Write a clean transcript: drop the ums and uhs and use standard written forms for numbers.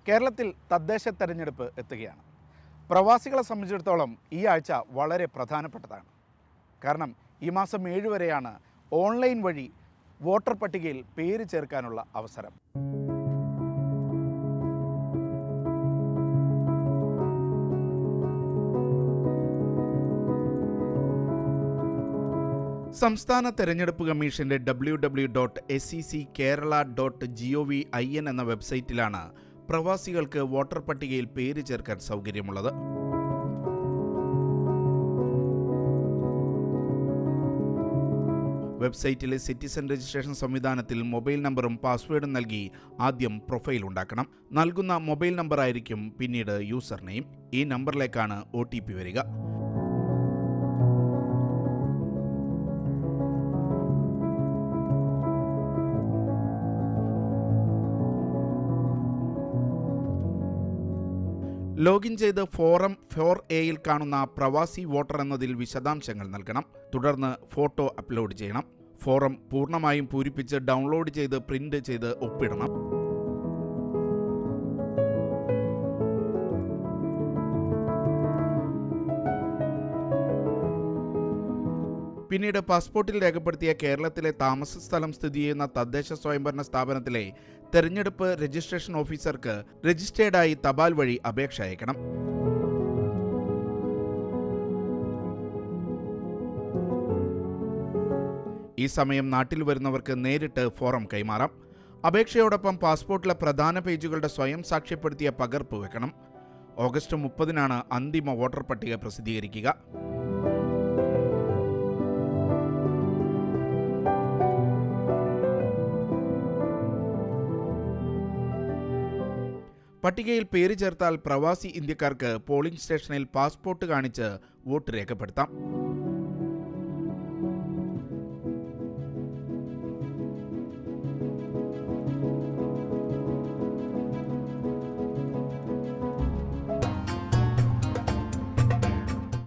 കേരളത്തിൽ തദ്ദേശ തെരഞ്ഞെടുപ്പ് എത്തുകയാണ്. പ്രവാസികളെ സംബന്ധിച്ചിടത്തോളം ഈ ആഴ്ച വളരെ പ്രധാനപ്പെട്ടതാണ്. കാരണം ഈ മാസം 7 വരെയാണ് ഓൺലൈൻ വഴി വോട്ടർ പട്ടികയിൽ പേര് ചേർക്കാനുള്ള അവസരം. സംസ്ഥാന തെരഞ്ഞെടുപ്പ് കമ്മീഷന്റെ www.seckerala.gov.in എന്ന വെബ്സൈറ്റിലാണ് പ്രവാസികൾക്ക് വോട്ടർ പട്ടികയിൽ പേര് ചേർക്കാൻ സൗകര്യമുള്ളത്. വെബ്സൈറ്റിലെ സിറ്റിസൺ രജിസ്ട്രേഷൻ സംവിധാനത്തിൽ മൊബൈൽ നമ്പറും പാസ്വേഡും നൽകി ആദ്യം പ്രൊഫൈൽ ഉണ്ടാക്കണം. നൽകുന്ന മൊബൈൽ നമ്പറായിരിക്കും പിന്നീട് യൂസർ നെയിം. ഈ നമ്പറിലേക്കാണ് OTP വരിക. ലോഗിൻ ചെയ്ത് ഫോറം 4A കാണുന്ന പ്രവാസി വോട്ടർ എന്നതിൽ വിശദാംശങ്ങൾ നൽകണം. തുടർന്ന് ഫോട്ടോ അപ്ലോഡ് ചെയ്യണം. ഫോറം പൂർണ്ണമായും പൂരിപ്പിച്ച് ഡൗൺലോഡ് ചെയ്ത് പ്രിന്റ് ചെയ്ത് ഒപ്പിടണം. പിന്നീട് പാസ്പോർട്ടിൽ രേഖപ്പെടുത്തിയ കേരളത്തിലെ താമസ സ്ഥലം സ്ഥിതി ചെയ്യുന്ന തദ്ദേശ സ്വയംഭരണ സ്ഥാപനത്തിലെ തെരഞ്ഞെടുപ്പ് രജിസ്ട്രേഷൻ ഓഫീസർക്ക് രജിസ്റ്റേർഡായി തപാൽ വഴി അപേക്ഷ അയക്കണം. ഈ സമയം നാട്ടിൽ വരുന്നവർക്ക് നേരിട്ട് ഫോറം കൈമാറാം. അപേക്ഷയോടൊപ്പം പാസ്പോർട്ടിലെ പ്രധാന പേജുകളുടെ സ്വയം സാക്ഷ്യപ്പെടുത്തിയ പകർപ്പ് വെക്കണം. ഓഗസ്റ്റ് 30-നാണ് അന്തിമ വോട്ടർ പട്ടിക പ്രസിദ്ധീകരിക്കുക. പട്ടികയിൽ പേര് ചേർത്താൽ പ്രവാസി ഇന്ത്യക്കാർക്ക് പോളിംഗ് സ്റ്റേഷനിൽ പാസ്പോർട്ട് കാണിച്ച് വോട്ട് രേഖപ്പെടുത്താം.